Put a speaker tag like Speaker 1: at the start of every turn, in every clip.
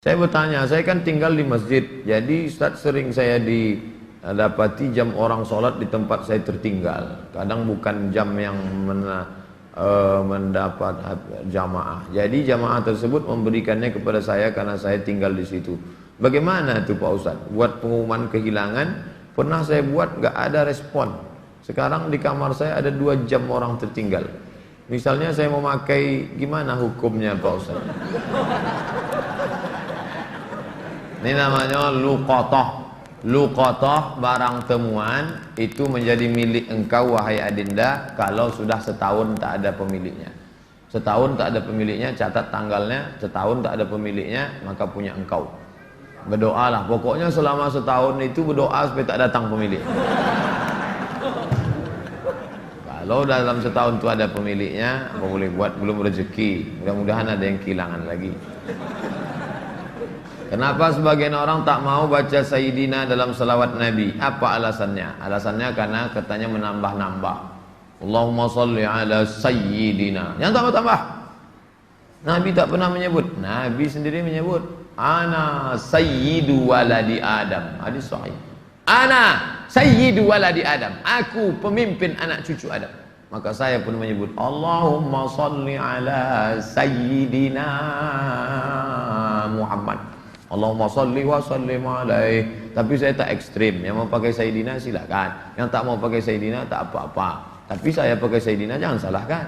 Speaker 1: Saya bertanya, saya kan tinggal di masjid, jadi Ustaz sering saya didapati jam orang sholat di tempat saya tertinggal. Kadang bukan jam yang mendapat jamaah. Jadi jamaah tersebut memberikannya kepada saya karena saya tinggal di situ. Bagaimana itu Pak Ustaz? Buat pengumuman kehilangan, pernah saya buat gak ada respon. Sekarang di kamar saya ada 2 jam orang tertinggal. Misalnya saya mau pakai, gimana hukumnya Pak Ustaz? Ini namanya luqatah. Luqatah, barang temuan itu menjadi milik engkau wahai adinda kalau sudah setahun tak ada pemiliknya. Setahun tak ada pemiliknya, catat tanggalnya. Setahun tak ada pemiliknya, maka punya engkau. Berdoalah, pokoknya selama setahun itu berdoa supaya tak datang pemilik. Kalau dalam setahun itu ada pemiliknya, apa boleh buat, belum rezeki. Mudah-mudahan ada yang kehilangan lagi. Kenapa sebagian orang tak mau baca Sayyidina dalam salawat Nabi? Apa alasannya? Alasannya karena katanya menambah-nambah. Allahumma salli ala Sayyidina. Yang tambah-tambah. Nabi tak pernah menyebut. Nabi sendiri menyebut. Ana Sayyidu waladi Adam. Hadis sahih. Ana Sayyidu waladi Adam. Aku pemimpin anak cucu Adam. Maka saya pun menyebut. Allahumma salli ala Sayyidina Muhammad. Allahumma salli wa sallim alaih. Tapi saya tak ekstrim. Yang mau pakai Sayyidina silakan. Yang tak mau pakai Sayyidina tak apa-apa. Tapi saya pakai Sayyidina jangan salahkan.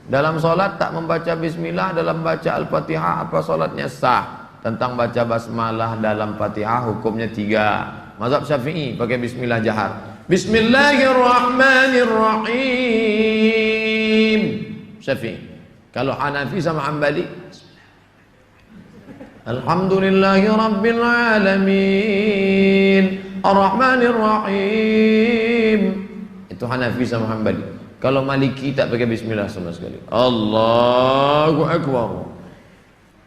Speaker 1: Dalam solat tak membaca bismillah dalam baca al-fatihah, apa solatnya sah? Tentang baca basmalah dalam fatihah hukumnya 3. Mazhab Syafi'i pakai bismillah jahar. Bismillahirrahmanirrahim. Syafi'i. Kalau Hanafi sama Hambali, Alhamdulillahi Rabbil Alamin Ar-Rahmanir Rahim. Itu Hanafi sama Hambali. Kalau Maliki tak pakai bismillah sama sekali. Allahu Akbar.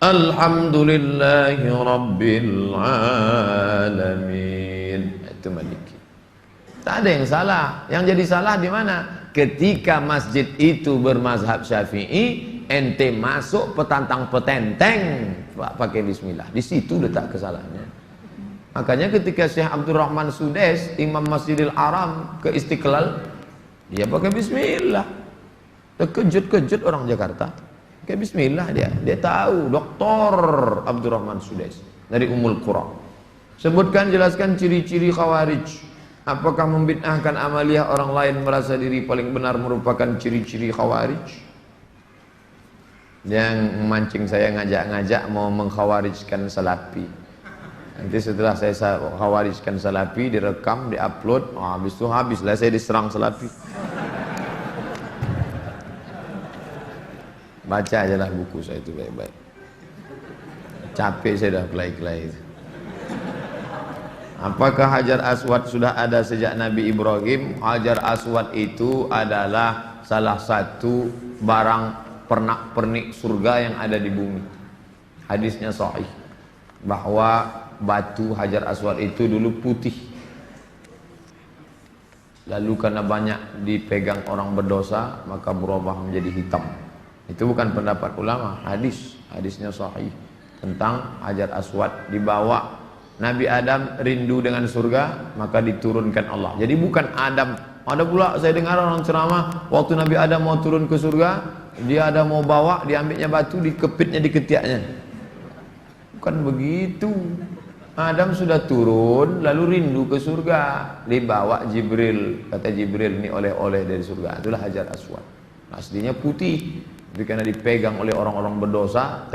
Speaker 1: Alhamdulillahi Rabbil Alamin. Itu Maliki. Tak ada yang salah. Yang jadi salah di mana? Ketika masjid itu bermazhab Syafi'i, ente masuk petantang petenteng pakai bismillah, di situ letak kesalahannya. Makanya ketika Syekh Abdurrahman Sudes, Imam Masjidil Haram ke Istiqlal, dia pakai bismillah. Terkejut-kejut orang Jakarta, pakai bismillah dia tahu. Doktor Abdurrahman Sudes dari Ummul Qura. Sebutkan, jelaskan ciri-ciri Khawarij. Apakah membid'ahkan amaliyah orang lain merasa diri paling benar merupakan ciri-ciri Khawarij? Yang memancing saya ngajak-ngajak mau mengkhawarijkan Salafi. Nanti setelah saya khawarijkan Salafi, direkam, diupload, habis itu habislah saya diserang Salafi. Baca aja lah buku saya itu baik-baik. Capek saya dah kelai-kelai itu. Apakah Hajar Aswad sudah ada sejak Nabi Ibrahim? Hajar Aswad itu adalah salah satu barang pernak-pernik surga yang ada di bumi. Hadisnya sahih bahwa batu Hajar Aswad itu dulu putih, lalu karena banyak dipegang orang berdosa maka berubah menjadi hitam. Itu bukan pendapat ulama, hadisnya sahih tentang Hajar Aswad. Dibawa Nabi Adam rindu dengan surga, maka diturunkan Allah. Jadi bukan Adam. Ada pula saya dengar orang ceramah, waktu Nabi Adam mau turun ke surga, dia ada mau bawa, diambilnya batu, dikepitnya di ketiaknya. Bukan begitu. Adam sudah turun, lalu rindu ke surga, dibawa Jibril. Kata Jibril, ini oleh-oleh dari surga. Itulah Hajar Aswad. Aslinya putih, tapi karena dipegang oleh orang-orang berdosa,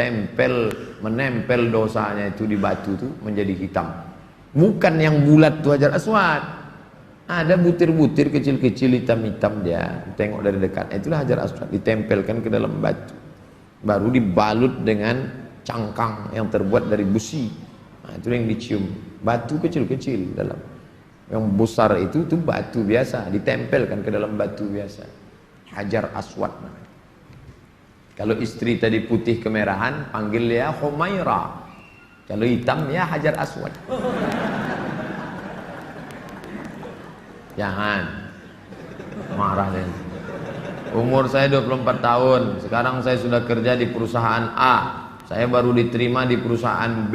Speaker 1: menempel dosanya itu di batu itu menjadi hitam. Bukan yang bulat itu Hajar Aswad. Ada butir-butir kecil-kecil hitam-hitam dia, tengok dari dekat. Itulah Hajar Aswad, ditempelkan ke dalam batu. Baru dibalut dengan cangkang yang terbuat dari besi. Nah, itu yang dicium. Batu kecil-kecil dalam. Yang besar itu batu biasa, ditempelkan ke dalam batu biasa. Hajar Aswad. Kalau istri tadi putih kemerahan, panggil dia Humaira. Kalau hitam ya Hajar Aswad. Jangan marah deh. Umur saya 24 tahun. Sekarang saya sudah kerja di perusahaan A. saya baru diterima di perusahaan B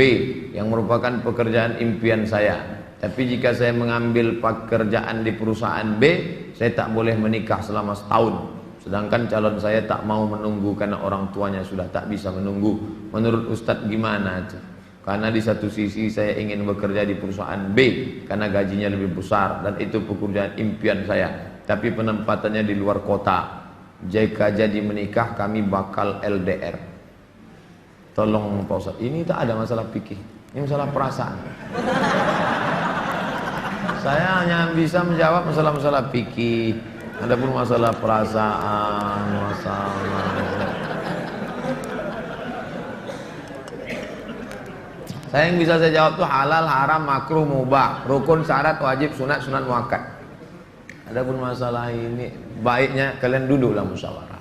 Speaker 1: yang merupakan pekerjaan impian saya. Tapi jika saya mengambil pekerjaan di perusahaan B, saya tak boleh menikah selama setahun. Sedangkan calon saya tak mau menunggu karena orang tuanya sudah tak bisa menunggu. Menurut Ustadz gimana? Karena di satu sisi saya ingin bekerja di perusahaan B karena gajinya lebih besar dan itu pekerjaan impian saya. Tapi penempatannya di luar kota. Jika jadi menikah kami bakal LDR. Tolong Pak Ustadz, ini tak ada masalah fikih, ini masalah perasaan. Saya hanya bisa menjawab masalah-masalah fikih. Adapun masalah perasaan, saya yang bisa saya jawab tuh halal, haram, makruh, mubah, rukun, syarat, wajib, sunat, sunat muakkad. Adapun masalah ini baiknya kalian duduklah musyawarah.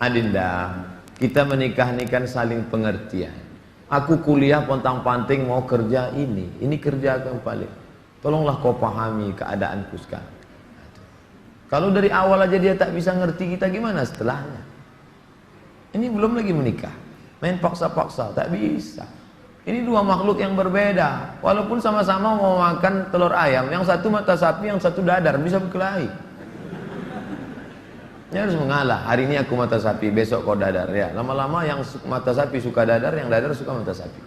Speaker 1: Adinda, kita menikah ini kan saling pengertian. Aku kuliah pontang-panting mau kerja ini kerja yang paling. Tolonglah kau pahami keadaanku sekarang. Kalau dari awal aja dia tak bisa ngerti kita, gimana setelahnya? Ini belum lagi menikah, main paksa-paksa, tak bisa. Ini dua makhluk yang berbeda. Walaupun sama-sama mau makan telur ayam, yang satu mata sapi, yang satu dadar, bisa berkelahi. Dia harus mengalah. Hari ini aku mata sapi, besok kau dadar. Ya, lama-lama yang mata sapi suka dadar, yang dadar suka mata sapi.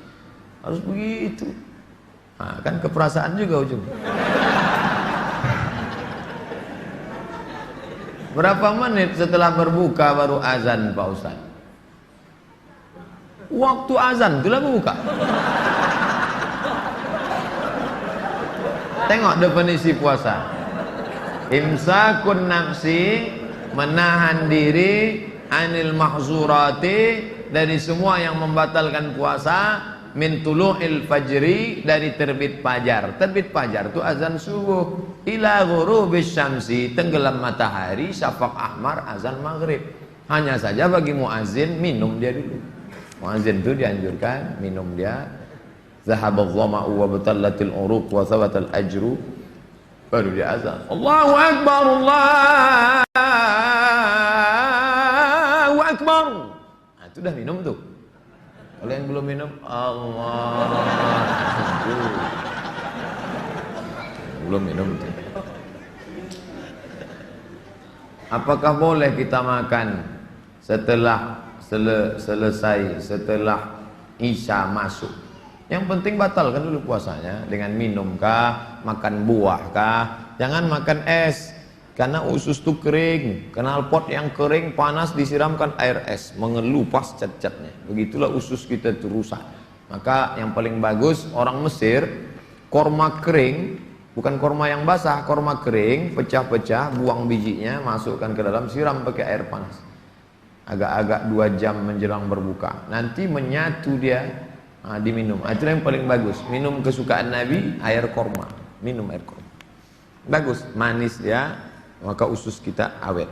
Speaker 1: Harus begitu. Nah, kan keperasaan juga ujungnya. Berapa menit setelah berbuka baru azan Pak Ustaz? Waktu azan itulah berbuka. Tengok definisi puasa. Imsakun nafsi, menahan diri, anil mahzurati, dari semua yang membatalkan puasa, min tulu'il fajri, dari terbit fajar. Terbit fajar itu azan subuh, ila ghurubis syamsi, tenggelam matahari, syafaq ahmar, azan maghrib. Hanya saja bagi muazin minum dia dulu. Muazin itu dianjurkan minum dia. Zahabadh dhama'u wa batallatil uruq wa thabatal ajru, baru dia azan. Allahu akbar, Allahu akbar. Nah, itu dah minum tuh. Kalau yang belum minum, Allah, belum minum tuh. Apakah boleh kita makan setelah selesai, setelah Isya masuk? Yang penting batalkan dulu puasanya dengan minum kah, makan buah kah. Jangan makan es, karena usus itu kering. Knalpot yang kering panas disiramkan air es, mengelupas cat-catnya. Begitulah usus kita itu rusak. Maka yang paling bagus orang Mesir, korma kering, bukan korma yang basah, korma kering, pecah-pecah, buang bijinya, masukkan ke dalam, siram pakai air panas. Agak-agak 2 jam menjelang berbuka. Nanti menyatu dia, diminum. Itu yang paling bagus. Minum kesukaan Nabi, air korma. Minum air korma. Bagus, manis ya, maka usus kita awet.